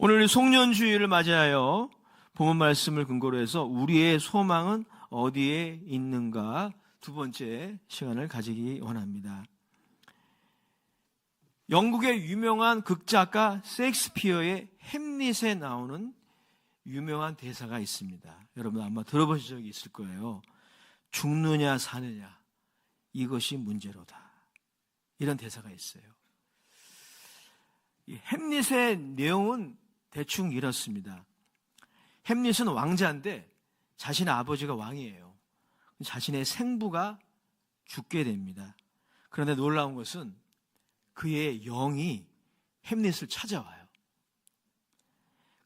오늘 송년주일을 맞이하여 본문 말씀을 근거로 해서 우리의 소망은 어디에 있는가 두 번째 시간을 가지기 원합니다. 영국의 유명한 극작가 셰익스피어의 햄릿에 나오는 유명한 대사가 있습니다. 여러분 아마 들어보신 적이 있을 거예요. 죽느냐 사느냐 이것이 문제로다. 이런 대사가 있어요. 이 햄릿의 내용은 대충 이렇습니다. 햄릿은 왕자인데 자신의 아버지가 왕이에요. 자신의 생부가 죽게 됩니다. 그런데 놀라운 것은 그의 영이 햄릿을 찾아와요.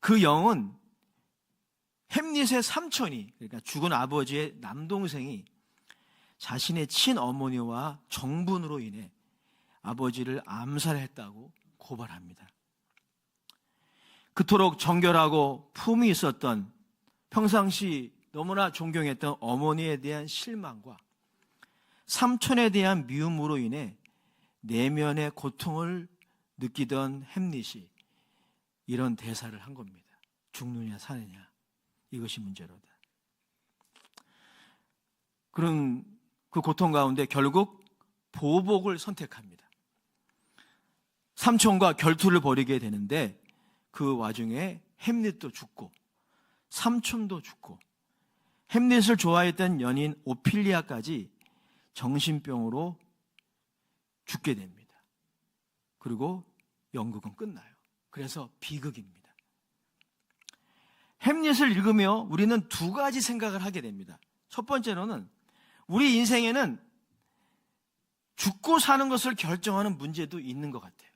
그 영은 햄릿의 삼촌이, 그러니까 죽은 아버지의 남동생이 자신의 친어머니와 정분으로 인해 아버지를 암살했다고 고발합니다. 그토록 정결하고 품이 있었던, 평상시 너무나 존경했던 어머니에 대한 실망과 삼촌에 대한 미움으로 인해 내면의 고통을 느끼던 햄릿이 이런 대사를 한 겁니다. 죽느냐 사느냐 이것이 문제로다. 그런 그 고통 가운데 결국 보복을 선택합니다. 삼촌과 결투를 벌이게 되는데 그 와중에 햄릿도 죽고 삼촌도 죽고 햄릿을 좋아했던 연인 오피리아까지 정신병으로 죽게 됩니다. 그리고 연극은 끝나요. 그래서 비극입니다. 햄릿을 읽으며 우리는 두 가지 생각을 하게 됩니다. 첫 번째로는 우리 인생에는 죽고 사는 것을 결정하는 문제도 있는 것 같아요.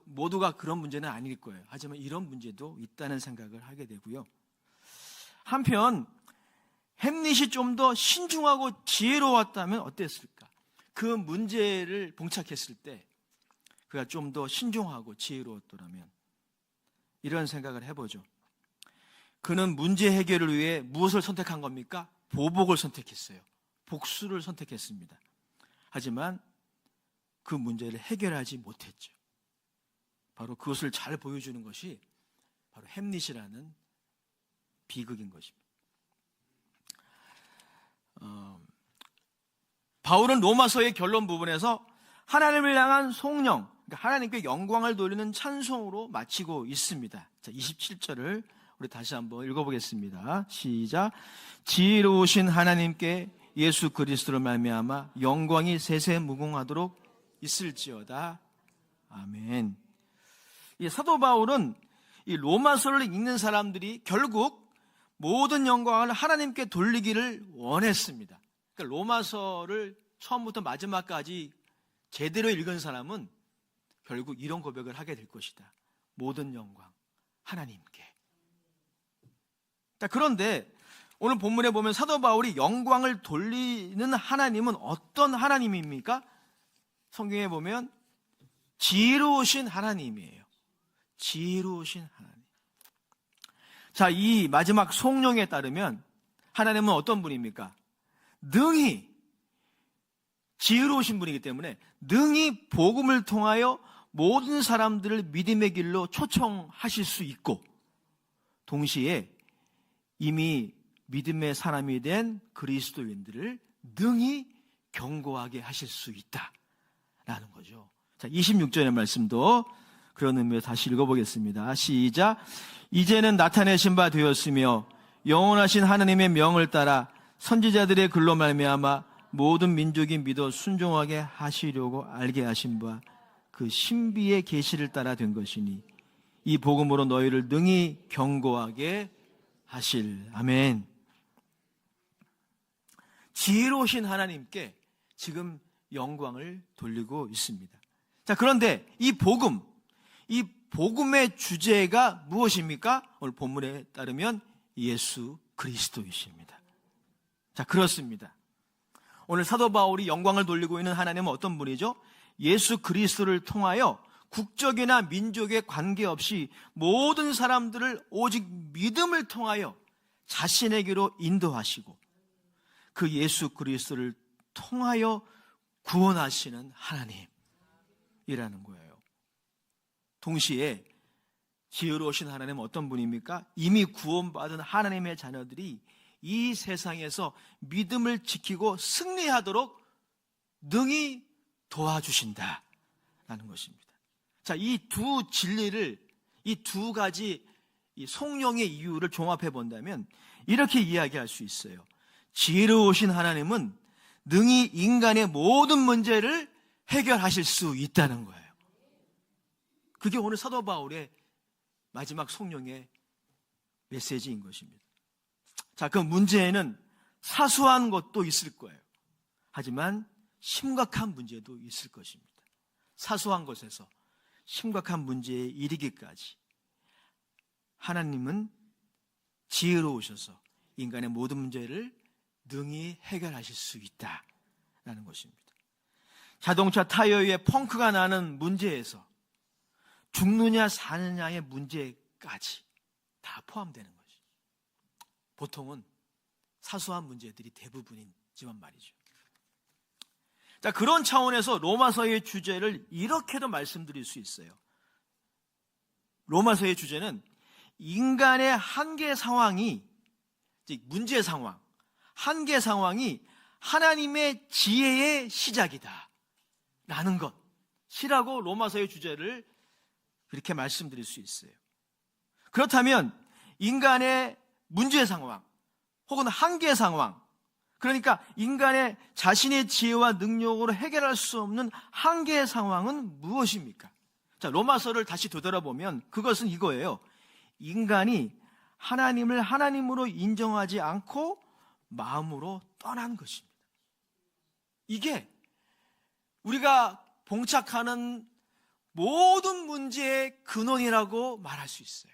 모두가 그런 문제는 아닐 거예요. 하지만 이런 문제도 있다는 생각을 하게 되고요. 한편 햄릿이 좀 더 신중하고 지혜로웠다면 어땠을까? 그 문제를 봉착했을 때 그가 좀 더 신중하고 지혜로웠더라면 이런 생각을 해보죠. 그는 문제 해결을 위해 무엇을 선택한 겁니까? 보복을 선택했어요. 복수를 선택했습니다. 하지만 그 문제를 해결하지 못했죠. 바로 그것을 잘 보여주는 것이 바로 햄릿이라는 비극인 것입니다. 바울은 로마서의 결론 부분에서 하나님을 향한 송영, 그러니까 하나님께 영광을 돌리는 찬송으로 마치고 있습니다. 자, 27절을 우리 다시 한번 읽어보겠습니다. 시작. 지혜로우신 하나님께 예수 그리스도로 말미암아 영광이 세세무궁하도록 있을지어다. 아멘. 이 사도 바울은 이 로마서를 읽는 사람들이 결국 모든 영광을 하나님께 돌리기를 원했습니다. 그러니까 로마서를 처음부터 마지막까지 제대로 읽은 사람은 결국 이런 고백을 하게 될 것이다. 모든 영광 하나님께. 자, 그런데 오늘 본문에 보면 사도 바울이 영광을 돌리는 하나님은 어떤 하나님입니까? 성경에 보면 지혜로우신 하나님이에요. 지혜로우신 하나님. 자, 이 마지막 송영에 따르면 하나님은 어떤 분입니까? 능히 지혜로우신 분이기 때문에 능히 복음을 통하여 모든 사람들을 믿음의 길로 초청하실 수 있고 동시에 이미 믿음의 사람이 된 그리스도인들을 능히 경고하게 하실 수 있다라는 거죠. 자, 26절의 말씀도 그런 의미로 다시 읽어보겠습니다. 시작. 이제는 나타내신 바 되었으며 영원하신 하나님의 명을 따라 선지자들의 글로 말미암아 모든 민족이 믿어 순종하게 하시려고 알게 하신 바 그 신비의 계시를 따라 된 것이니 이 복음으로 너희를 능히 경고하게 하실. 아멘. 지혜로우신 하나님께 지금 영광을 돌리고 있습니다. 자, 그런데 이 복음의 주제가 무엇입니까? 오늘 본문에 따르면 예수 그리스도이십니다. 자, 그렇습니다. 오늘 사도 바울이 영광을 돌리고 있는 하나님은 어떤 분이죠? 예수 그리스도를 통하여 국적이나 민족에 관계없이 모든 사람들을 오직 믿음을 통하여 자신에게로 인도하시고 그 예수 그리스도를 통하여 구원하시는 하나님이라는 거예요. 동시에 지혜로우신 하나님은 어떤 분입니까? 이미 구원받은 하나님의 자녀들이 이 세상에서 믿음을 지키고 승리하도록 능히 도와주신다라는 것입니다. 자, 이 두 진리를, 이 두 가지 이 성령의 이유를 종합해 본다면 이렇게 이야기할 수 있어요. 지혜로우신 하나님은 능히 인간의 모든 문제를 해결하실 수 있다는 거예요. 그게 오늘 사도 바울의 마지막 성령의 메시지인 것입니다. 자, 그 문제에는 사소한 것도 있을 거예요. 하지만 심각한 문제도 있을 것입니다. 사소한 것에서 심각한 문제에 이르기까지 하나님은 지혜로우셔서 인간의 모든 문제를 능히 해결하실 수 있다라는 것입니다. 자동차 타이어에 펑크가 나는 문제에서 죽느냐 사느냐의 문제까지 다 포함되는 것이죠. 보통은 사소한 문제들이 대부분이지만 말이죠. 자, 그런 차원에서 로마서의 주제를 이렇게도 말씀드릴 수 있어요. 로마서의 주제는 인간의 한계 상황이, 문제 상황, 한계 상황이 하나님의 지혜의 시작이다 라는 것이라고 로마서의 주제를 그렇게 말씀드릴 수 있어요. 그렇다면 인간의 문제 상황 혹은 한계 상황, 그러니까 인간의 자신의 지혜와 능력으로 해결할 수 없는 한계 상황은 무엇입니까? 자, 로마서를 다시 되돌아보면 그것은 이거예요. 인간이 하나님을 하나님으로 인정하지 않고 마음으로 떠난 것입니다. 이게 우리가 봉착하는 모든 문제의 근원이라고 말할 수 있어요.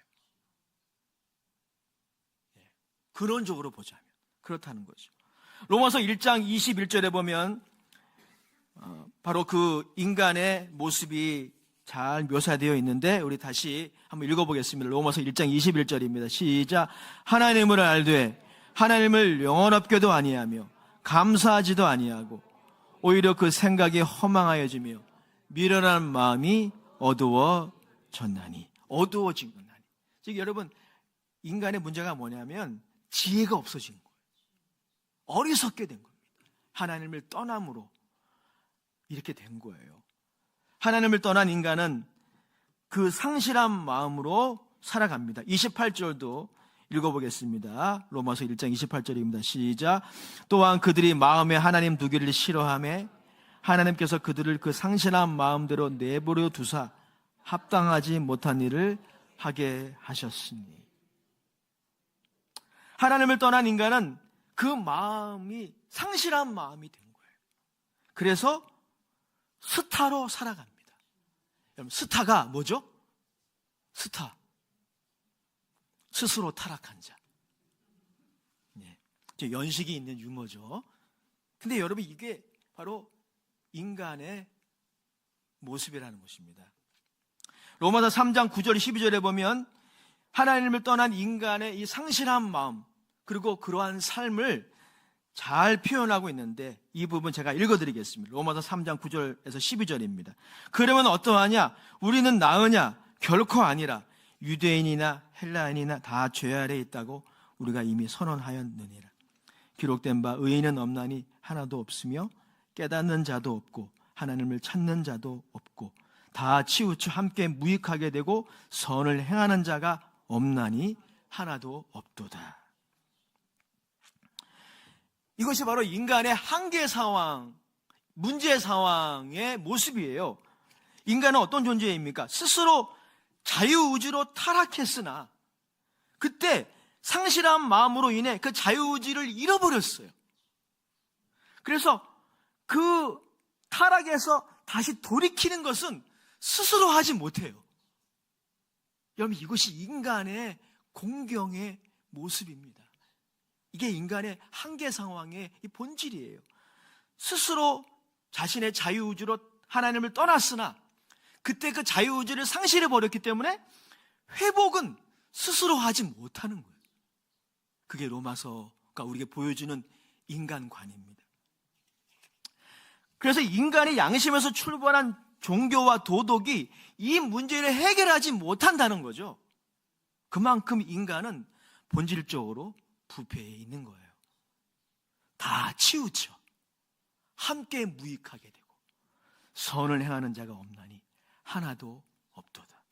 근원적으로 보자면 그렇다는 거죠. 로마서 1장 21절에 보면 바로 그 인간의 모습이 잘 묘사되어 있는데 우리 다시 한번 읽어보겠습니다. 로마서 1장 21절입니다. 시작. 하나님을 알되 하나님을 영원롭게도 아니하며 감사하지도 아니하고 오히려 그 생각이 허망하여지며 미련한 마음이 어두워졌나니. 어두워진 것나니. 즉 여러분, 인간의 문제가 뭐냐면 지혜가 없어진 거예요. 어리석게 된 겁니다. 하나님을 떠남으로 이렇게 된 거예요. 하나님을 떠난 인간은 그 상실한 마음으로 살아갑니다. 28절도 읽어보겠습니다. 로마서 1장 28절입니다. 시작. 또한 그들이 마음에 하나님 두기를 싫어하며 하나님께서 그들을 그 상실한 마음대로 내버려 두사 합당하지 못한 일을 하게 하셨으니. 하나님을 떠난 인간은 그 마음이 상실한 마음이 된 거예요. 그래서 스타로 살아갑니다. 여러분, 스타가 뭐죠? 스타. 스스로 타락한 자. 연식이 있는 유머죠. 근데 여러분, 이게 바로 인간의 모습이라는 것입니다. 로마서 3장 9절 12절에 보면 하나님을 떠난 인간의 이 상실한 마음, 그리고 그러한 삶을 잘 표현하고 있는데 이 부분 제가 읽어드리겠습니다. 로마서 3장 9절에서 12절입니다. 그러면 어떠하냐? 우리는 나으냐? 결코 아니라 유대인이나 헬라인이나 다 죄 아래에 있다고 우리가 이미 선언하였느니라. 기록된 바 의인은 없나니 하나도 없으며 깨닫는 자도 없고 하나님을 찾는 자도 없고 다 치우쳐 함께 무익하게 되고 선을 행하는 자가 없나니 하나도 없도다. 이것이 바로 인간의 한계 상황, 문제 상황의 모습이에요. 인간은 어떤 존재입니까? 스스로 자유의지로 타락했으나 그때 상실한 마음으로 인해 그 자유의지를 잃어버렸어요. 그래서 그 타락에서 다시 돌이키는 것은 스스로 하지 못해요. 여러분, 이것이 인간의 공경의 모습입니다. 이게 인간의 한계 상황의 이 본질이에요. 스스로 자신의 자유의지로 하나님을 떠났으나 그때 그 자유의지를 상실해버렸기 때문에 회복은 스스로 하지 못하는 거예요. 그게 로마서가 우리에게 보여주는 인간관입니다. 그래서 인간의 양심에서 출발한 종교와 도덕이 이 문제를 해결하지 못한다는 거죠. 그만큼 인간은 본질적으로 부패해 있는 거예요. 다 치우쳐 함께 무익하게 되고 선을 행하는 자가 없나니 하나도 없도다.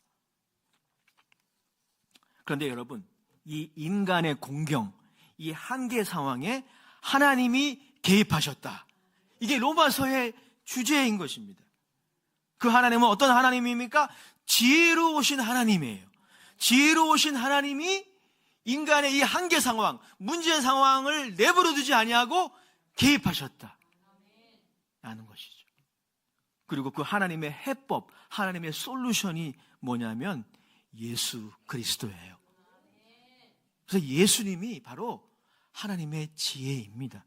그런데 여러분, 이 인간의 공경, 이 한계 상황에 하나님이 개입하셨다. 이게 로마서의 주제인 것입니다. 그 하나님은 어떤 하나님입니까? 지혜로우신 하나님이에요. 지혜로우신 하나님이 인간의 이 한계 상황, 문제 상황을 내버려 두지 아니하고 개입하셨다 라는 것이죠. 그리고 그 하나님의 해법, 하나님의 솔루션이 뭐냐면 예수 그리스도예요. 그래서 예수님이 바로 하나님의 지혜입니다.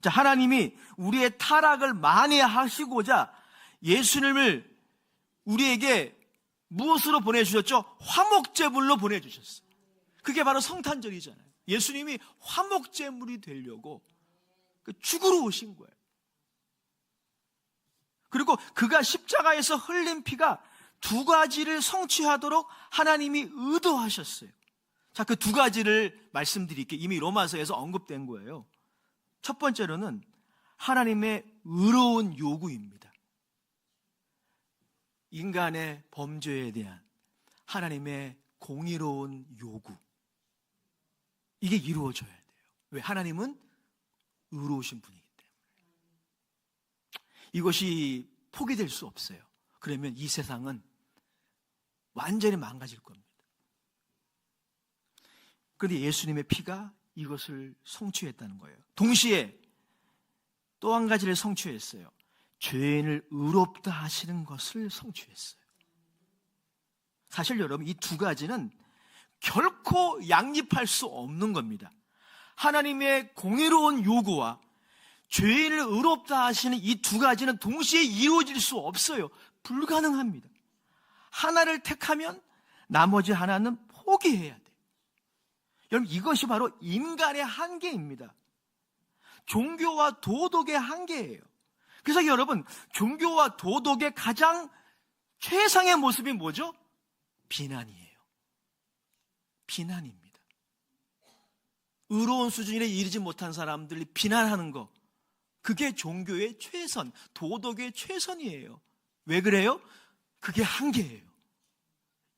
자, 하나님이 우리의 타락을 만회하시고자 예수님을 우리에게 무엇으로 보내주셨죠? 화목제물로 보내주셨어요. 그게 바로 성탄절이잖아요. 예수님이 화목제물이 되려고 죽으러 오신 거예요. 그리고 그가 십자가에서 흘린 피가 두 가지를 성취하도록 하나님이 의도하셨어요. 자, 그 두 가지를 말씀드릴게요. 이미 로마서에서 언급된 거예요. 첫 번째로는 하나님의 의로운 요구입니다. 인간의 범죄에 대한 하나님의 공의로운 요구, 이게 이루어져야 돼요. 왜? 하나님은 의로우신 분이기 때문에. 이것이 포기될 수 없어요. 그러면 이 세상은 완전히 망가질 겁니다. 그런데 예수님의 피가 이것을 성취했다는 거예요. 동시에 또 한 가지를 성취했어요. 죄인을 의롭다 하시는 것을 성취했어요. 사실 여러분, 이 두 가지는 결코 양립할 수 없는 겁니다. 하나님의 공의로운 요구와 죄인을 의롭다 하시는 이 두 가지는 동시에 이루어질 수 없어요. 불가능합니다. 하나를 택하면 나머지 하나는 포기해야 돼요. 여러분, 이것이 바로 인간의 한계입니다. 종교와 도덕의 한계예요. 그래서 여러분, 종교와 도덕의 가장 최상의 모습이 뭐죠? 비난이에요. 비난입니다. 의로운 수준에 이르지 못한 사람들이 비난하는 거, 그게 종교의 최선, 도덕의 최선이에요. 왜 그래요? 그게 한계예요.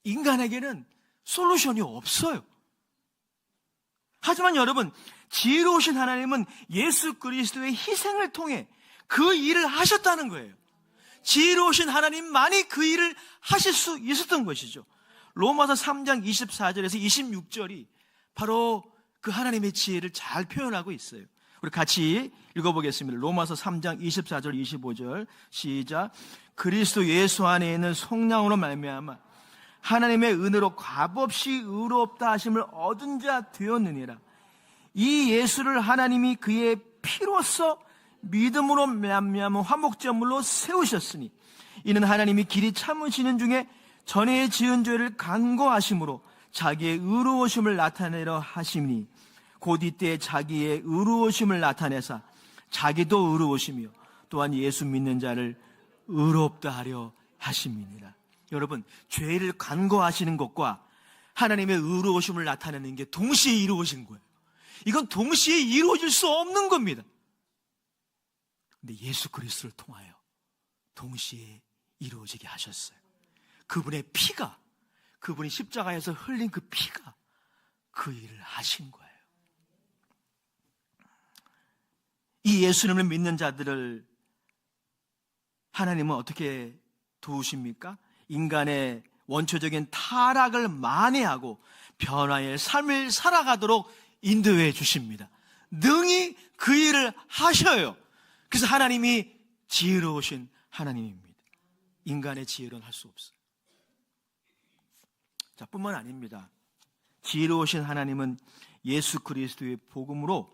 인간에게는 솔루션이 없어요. 하지만 여러분, 지혜로우신 하나님은 예수 그리스도의 희생을 통해 그 일을 하셨다는 거예요. 지혜로우신 하나님만이 그 일을 하실 수 있었던 것이죠. 로마서 3장 24절에서 26절이 바로 그 하나님의 지혜를 잘 표현하고 있어요. 우리 같이 읽어보겠습니다. 로마서 3장 24절 25절 시작. 그리스도 예수 안에 있는 성령으로 말미암아 하나님의 은혜로 값없이 의롭다 하심을 얻은 자 되었느니라. 이 예수를 하나님이 그의 피로써 믿음으로 말미암아 화목제물로 세우셨으니 이는 하나님이 길이 참으시는 중에 전에 지은 죄를 간구하심으로 자기의 의로우심을 나타내려 하심이니 곧 이때 자기의 의로우심을 나타내사 자기도 의로우시며 또한 예수 믿는 자를 의롭다 하려 하심이니라. 여러분, 죄를 간구하시는 것과 하나님의 의로우심을 나타내는 게 동시에 이루어진 거예요. 이건 동시에 이루어질 수 없는 겁니다. 근데 예수 그리스도를 통하여 동시에 이루어지게 하셨어요. 그분의 피가, 그분이 십자가에서 흘린 그 피가 그 일을 하신 거예요. 이 예수님을 믿는 자들을 하나님은 어떻게 도우십니까? 인간의 원초적인 타락을 만회하고 변화의 삶을 살아가도록 인도해 주십니다. 능히 그 일을 하셔요. 그래서 하나님이 지혜로우신 하나님입니다. 인간의 지혜로는 할 수 없어요. 자, 뿐만 아닙니다. 지혜로우신 하나님은 예수 그리스도의 복음으로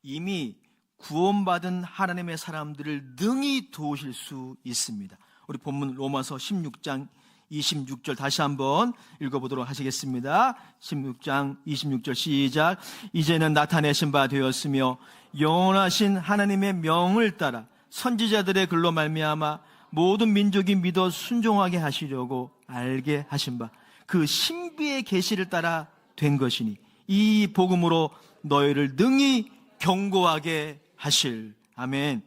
이미 구원받은 하나님의 사람들을 능히 도우실 수 있습니다. 우리 본문 로마서 16장 26절 다시 한번 읽어보도록 하시겠습니다. 16장 26절 시작. 이제는 나타내신 바 되었으며 영원하신 하나님의 명을 따라 선지자들의 글로 말미암아 모든 민족이 믿어 순종하게 하시려고 알게 하신 바 그 신비의 계시를 따라 된 것이니 이 복음으로 너희를 능히 경고하게 하실. 아멘.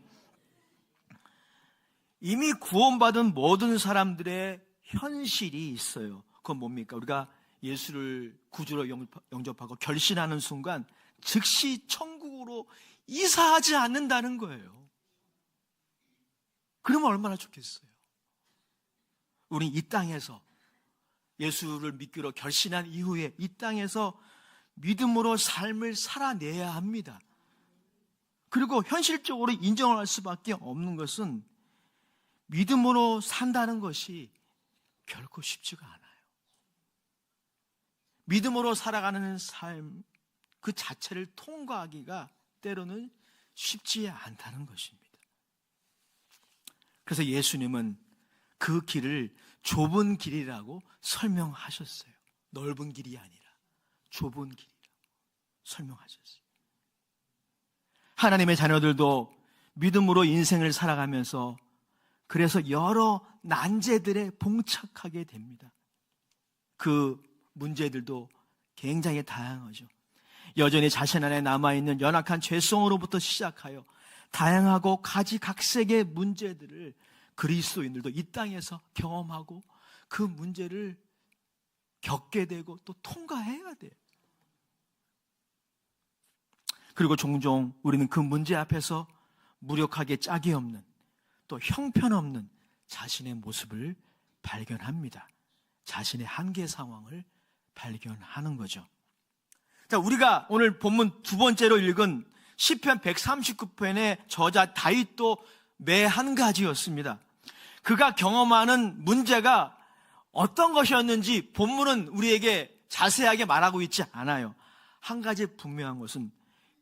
이미 구원받은 모든 사람들의 현실이 있어요. 그건 뭡니까? 우리가 예수를 구주로 영접하고 결신하는 순간 즉시 천국으로 이사하지 않는다는 거예요. 그러면 얼마나 좋겠어요. 우린 이 땅에서 예수를 믿기로 결신한 이후에 이 땅에서 믿음으로 삶을 살아내야 합니다. 그리고 현실적으로 인정을 할 수밖에 없는 것은 믿음으로 산다는 것이 결코 쉽지가 않아요. 믿음으로 살아가는 삶 그 자체를 통과하기가 때로는 쉽지 않다는 것입니다. 그래서 예수님은 그 길을 좁은 길이라고 설명하셨어요. 넓은 길이 아니라 좁은 길이라고 설명하셨어요. 하나님의 자녀들도 믿음으로 인생을 살아가면서 그래서 여러 난제들에 봉착하게 됩니다. 그 문제들도 굉장히 다양하죠. 여전히 자신 안에 남아있는 연약한 죄성으로부터 시작하여 다양하고 가지각색의 문제들을 그리스도인들도 이 땅에서 경험하고 그 문제를 겪게 되고 또 통과해야 돼요. 그리고 종종 우리는 그 문제 앞에서 무력하게 짝이 없는 또 형편없는 자신의 모습을 발견합니다. 자신의 한계 상황을 발견하는 거죠. 자, 우리가 오늘 본문 두 번째로 읽은 시편 139편의 저자 다윗도 매 한 가지였습니다. 그가 경험하는 문제가 어떤 것이었는지 본문은 우리에게 자세하게 말하고 있지 않아요. 한 가지 분명한 것은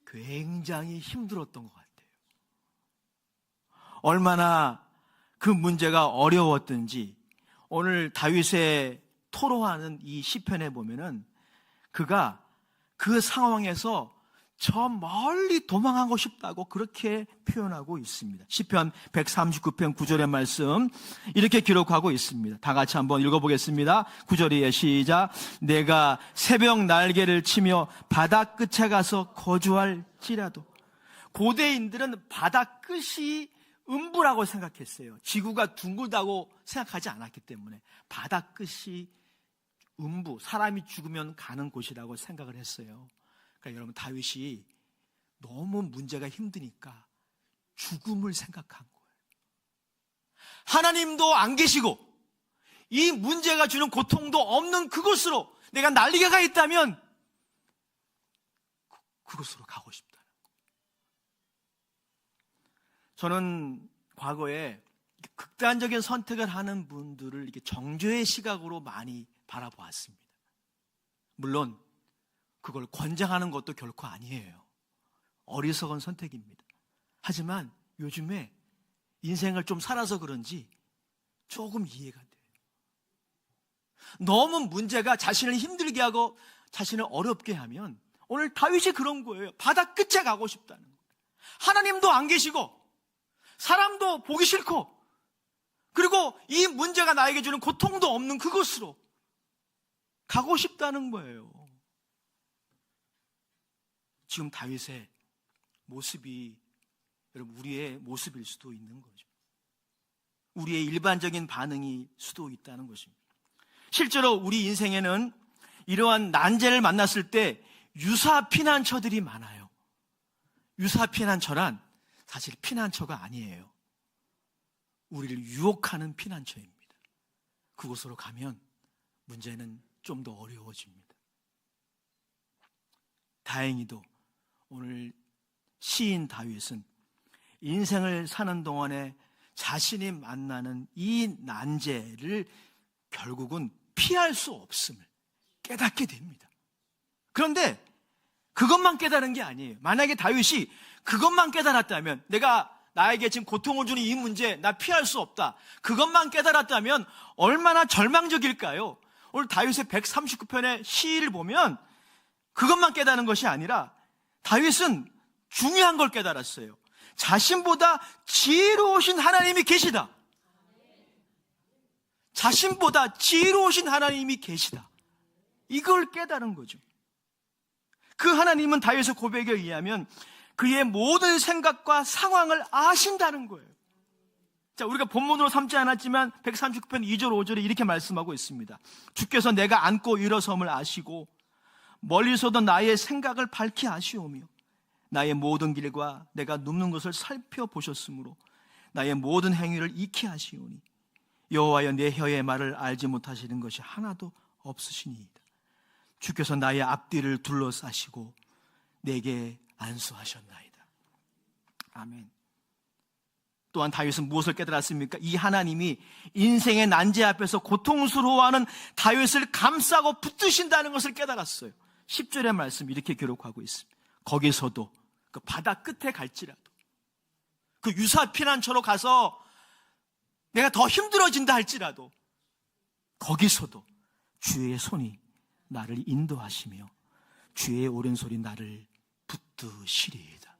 굉장히 힘들었던 것 같아요. 얼마나 그 문제가 어려웠든지 오늘 다윗의 토로하는 이 시편에 보면은 그가 그 상황에서 저 멀리 도망하고 싶다고 그렇게 표현하고 있습니다. 시편 139편 9절의 말씀 이렇게 기록하고 있습니다. 다 같이 한번 읽어보겠습니다. 9절이에요. 시작. 내가 새벽 날개를 치며 바다 끝에 가서 거주할지라도. 고대인들은 바다 끝이 음부라고 생각했어요. 지구가 둥글다고 생각하지 않았기 때문에 바다 끝이 음부, 사람이 죽으면 가는 곳이라고 생각을 했어요. 그러니까 여러분, 다윗이 너무 문제가 힘드니까 죽음을 생각한 거예요. 하나님도 안 계시고 이 문제가 주는 고통도 없는 그곳으로 내가 날개가 있다면 그곳으로 가고 싶다는 거예요. 저는 과거에 극단적인 선택을 하는 분들을 이렇게 정죄의 시각으로 많이 바라보았습니다. 물론 그걸 권장하는 것도 결코 아니에요. 어리석은 선택입니다. 하지만 요즘에 인생을 좀 살아서 그런지 조금 이해가 돼요. 너무 문제가 자신을 힘들게 하고 자신을 어렵게 하면 오늘 다윗이 그런 거예요. 바다 끝에 가고 싶다는 거예요. 하나님도 안 계시고 사람도 보기 싫고 그리고 이 문제가 나에게 주는 고통도 없는 그곳으로 가고 싶다는 거예요. 지금 다윗의 모습이 여러분 우리의 모습일 수도 있는 거죠. 우리의 일반적인 반응일 수도 있다는 것입니다. 실제로 우리 인생에는 이러한 난제를 만났을 때 유사 피난처들이 많아요. 유사 피난처란 사실 피난처가 아니에요. 우리를 유혹하는 피난처입니다. 그곳으로 가면 문제는 좀 더 어려워집니다. 다행히도 오늘 시인 다윗은 인생을 사는 동안에 자신이 만나는 이 난제를 결국은 피할 수 없음을 깨닫게 됩니다. 그런데 그것만 깨달은 게 아니에요. 만약에 다윗이 그것만 깨달았다면 나에게 지금 고통을 주는 이 문제 나 피할 수 없다. 그것만 깨달았다면 얼마나 절망적일까요? 오늘 다윗의 139편의 시를 보면 그것만 깨달은 것이 아니라 다윗은 중요한 걸 깨달았어요. 자신보다 지혜로우신 하나님이 계시다. 자신보다 지혜로우신 하나님이 계시다. 이걸 깨달은 거죠. 그 하나님은 다윗의 고백에 의하면 그의 모든 생각과 상황을 아신다는 거예요. 자, 우리가 본문으로 삼지 않았지만 139편 2절 5절에 이렇게 말씀하고 있습니다. 주께서 내가 앉고 일어섬을 아시고 멀리서도 나의 생각을 밝히 아시오며 나의 모든 길과 내가 눕는 것을 살펴보셨으므로 나의 모든 행위를 익히 아시오니 여호와여 내 혀의 말을 알지 못하시는 것이 하나도 없으시니이다. 주께서 나의 앞뒤를 둘러싸시고 내게 안수하셨나이다. 아멘. 또한 다윗은 무엇을 깨달았습니까? 이 하나님이 인생의 난제 앞에서 고통스러워하는 다윗을 감싸고 붙드신다는 것을 깨달았어요. 10절의 말씀 이렇게 기록하고 있습니다. 거기서도 그 바다 끝에 갈지라도 그 유사 피난처로 가서 내가 더 힘들어진다 할지라도 거기서도 주의 손이 나를 인도하시며 주의 오른손이 나를 붙드시리이다.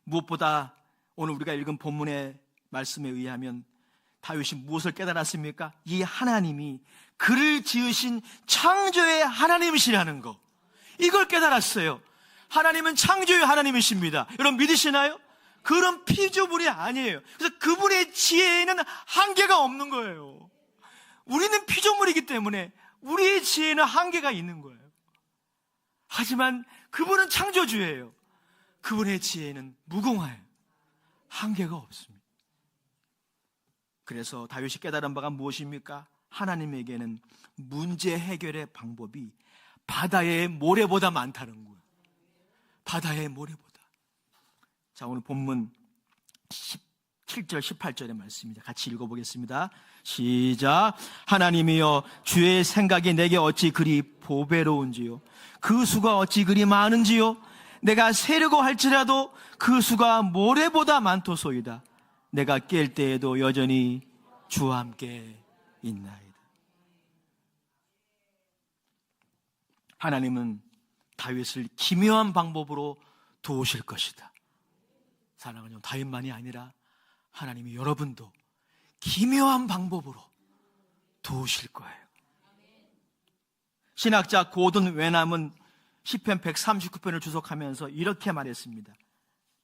무엇보다 오늘 우리가 읽은 본문의 말씀에 의하면 다윗이 무엇을 깨달았습니까? 이 하나님이 그를 지으신 창조의 하나님이시라는 거, 이걸 깨달았어요. 하나님은 창조의 하나님이십니다. 여러분 믿으시나요? 그런 피조물이 아니에요. 그래서 그분의 지혜에는 한계가 없는 거예요. 우리는 피조물이기 때문에 우리의 지혜는 한계가 있는 거예요. 하지만 그분은 창조주예요. 그분의 지혜는 무궁해요. 한계가 없습니다. 그래서 다윗이 깨달은 바가 무엇입니까? 하나님에게는 문제 해결의 방법이 바다의 모래보다 많다는 거예요. 바다의 모래보다. 자, 오늘 본문 17절 18절의 말씀입니다. 같이 읽어보겠습니다. 시작. 하나님이여 주의 생각이 내게 어찌 그리 보배로운지요 그 수가 어찌 그리 많은지요 내가 세려고 할지라도 그 수가 모래보다 많도소이다. 내가 깰 때에도 여전히 주와 함께 있나이다. 하나님은 다윗을 기묘한 방법으로 도우실 것이다. 사랑하는 여러분, 다윗만이 아니라 하나님이 여러분도 기묘한 방법으로 도우실 거예요. 신학자 고든 웨남은 시편 139편을 주석하면서 이렇게 말했습니다.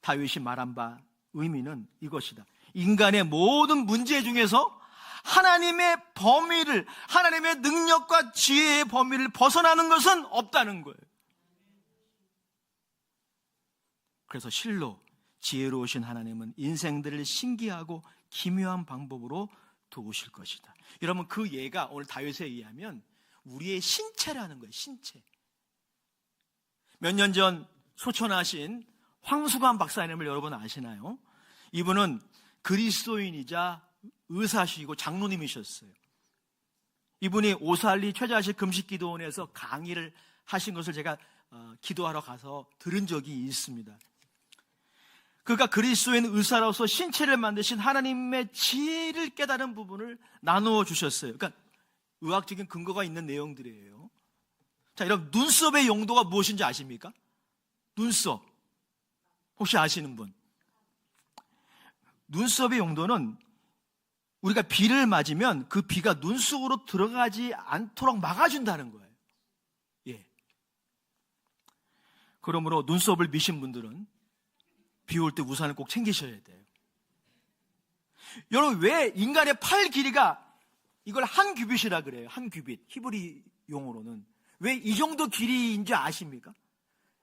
다윗이 말한 바 의미는 이것이다. 인간의 모든 문제 중에서 하나님의 범위를, 하나님의 능력과 지혜의 범위를 벗어나는 것은 없다는 거예요. 그래서 실로 지혜로우신 하나님은 인생들을 신기하고 기묘한 방법으로 도우실 것이다. 여러분, 그 예가 오늘 다윗에 의하면 우리의 신체라는 거예요. 신체. 몇 년 전 소천하신 황수관 박사님을 여러분 아시나요? 이분은 그리스도인이자 의사시고 장로님이셨어요. 이분이 오살리 최자식 금식기도원에서 강의를 하신 것을 제가 기도하러 가서 들은 적이 있습니다. 그가 그리스도인 의사로서 신체를 만드신 하나님의 지혜를 깨달은 부분을 나누어 주셨어요. 그러니까 의학적인 근거가 있는 내용들이에요. 자, 여러분, 눈썹의 용도가 무엇인지 아십니까? 눈썹. 혹시 아시는 분? 눈썹의 용도는 우리가 비를 맞으면 그 비가 눈 속으로 들어가지 않도록 막아준다는 거예요. 예. 그러므로 눈썹을 미신 분들은 비 올 때 우산을 꼭 챙기셔야 돼요. 여러분, 왜 인간의 팔 길이가 이걸 한 규빗이라 그래요? 한 규빗. 히브리 용어로는. 왜 이 정도 길이인지 아십니까?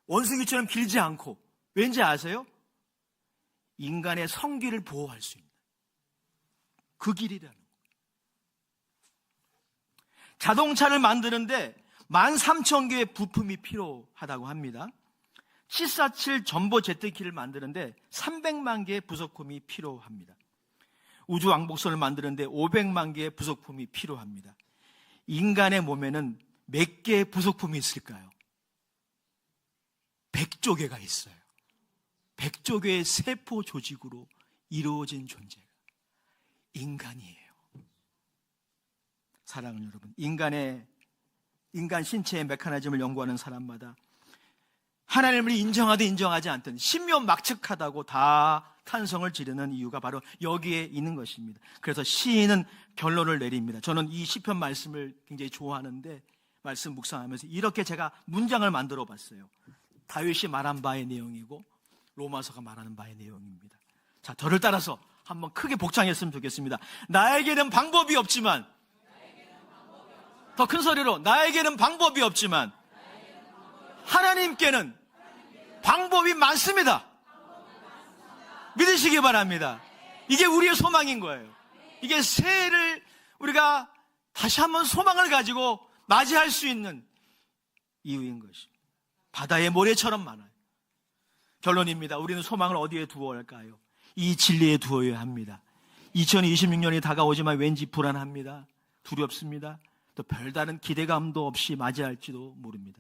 원숭이처럼 길지 않고. 왠지 아세요? 인간의 성기를 보호할 수 있는 그 길이라는 거예요. 자동차를 만드는데 13,000개의 부품이 필요하다고 합니다. 747 전보 제트키를 만드는데 300만 개의 부속품이 필요합니다. 우주 왕복선을 만드는데 500만 개의 부속품이 필요합니다. 인간의 몸에는 몇 개의 부속품이 있을까요? 100조 개가 있어요. 100조 개의 세포 조직으로 이루어진 존재가 인간이에요. 사랑하는 여러분, 인간 신체의 메커니즘을 연구하는 사람마다 하나님을 인정하든 인정하지 않든 신묘막측하다고 다 탄성을 지르는 이유가 바로 여기에 있는 것입니다. 그래서 시인은 결론을 내립니다. 저는 이 시편 말씀을 굉장히 좋아하는데 말씀 묵상하면서 이렇게 제가 문장을 만들어 봤어요. 다윗이 말한 바의 내용이고 로마서가 말하는 바의 내용입니다. 자, 저를 따라서 한번 크게 복창했으면 좋겠습니다. 나에게는 방법이 없지만, 더 큰 소리로, 나에게는 방법이 없지만 하나님께는 방법이 많습니다. 믿으시기 바랍니다. 이게 우리의 소망인 거예요. 이게 새해를 우리가 다시 한번 소망을 가지고 맞이할 수 있는 이유인 것입니다. 바다의 모래처럼 많아요. 결론입니다. 우리는 소망을 어디에 두어야 할까요? 이 진리에 두어야 합니다. 2026년이 다가오지만 왠지 불안합니다. 두렵습니다. 또 별다른 기대감도 없이 맞이할지도 모릅니다.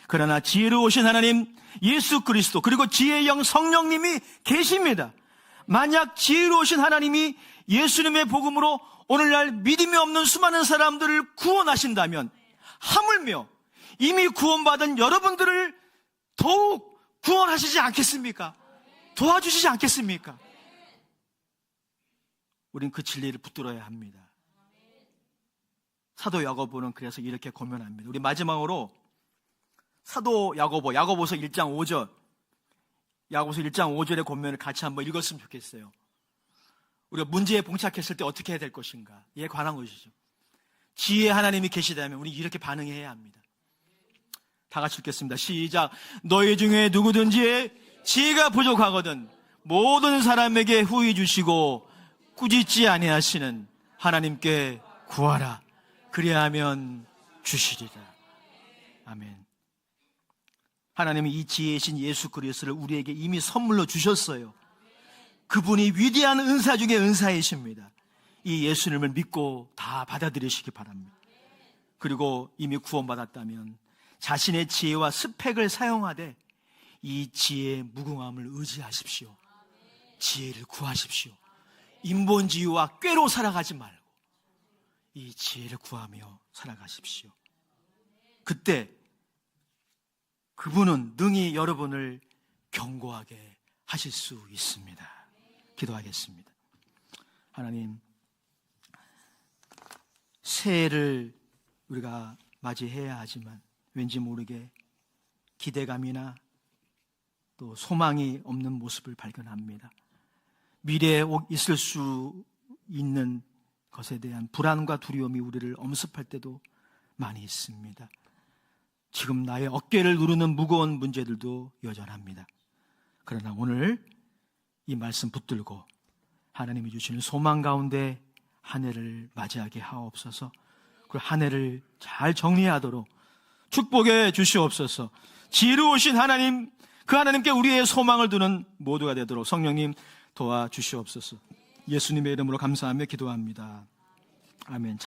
그러나 지혜로우신 하나님 예수 그리스도 그리고 지혜의 영 성령님이 계십니다. 만약 지혜로우신 하나님이 예수님의 복음으로 오늘날 믿음이 없는 수많은 사람들을 구원하신다면 하물며 이미 구원받은 여러분들을 더욱 구원하시지 않겠습니까? 도와주시지 않겠습니까? 우린 그 진리를 붙들어야 합니다. 사도 야고보는 그래서 이렇게 고면합니다. 우리 마지막으로 사도 야고보서 1장 5절, 야고보서 1장 5절의 권면을 같이 한번 읽었으면 좋겠어요. 우리가 문제에 봉착했을 때 어떻게 해야 될 것인가, 이에 관한 것이죠. 지혜 하나님이 계시다면 우리 이렇게 반응해야 합니다. 다 같이 읽겠습니다. 시작. 너희 중에 누구든지 지혜가 부족하거든 모든 사람에게 후히 주시고 꾸짖지 아니하시는 하나님께 구하라. 그리하면 주시리라. 아멘. 하나님은 이 지혜이신 예수 그리스도를 우리에게 이미 선물로 주셨어요. 그분이 위대한 은사 중에 은사이십니다. 이 예수님을 믿고 다 받아들이시기 바랍니다. 그리고 이미 구원받았다면 자신의 지혜와 스펙을 사용하되 이 지혜의 무궁함을 의지하십시오. 지혜를 구하십시오. 인본주의와 꾀로 살아가지 말고 이 지혜를 구하며 살아가십시오. 그때 그분은 능히 여러분을 견고하게 하실 수 있습니다. 기도하겠습니다. 하나님, 새해를 우리가 맞이해야 하지만 왠지 모르게 기대감이나 또 소망이 없는 모습을 발견합니다. 미래에 있을 수 있는 것에 대한 불안과 두려움이 우리를 엄습할 때도 많이 있습니다. 지금 나의 어깨를 누르는 무거운 문제들도 여전합니다. 그러나 오늘 이 말씀 붙들고 하나님이 주시는 소망 가운데 한 해를 맞이하게 하옵소서. 그 한 해를 잘 정리하도록 축복해 주시옵소서. 지혜로우신 하나님, 그 하나님께 우리의 소망을 두는 모두가 되도록 성령님 도와주시옵소서. 예수님의 이름으로 감사하며 기도합니다. 아멘.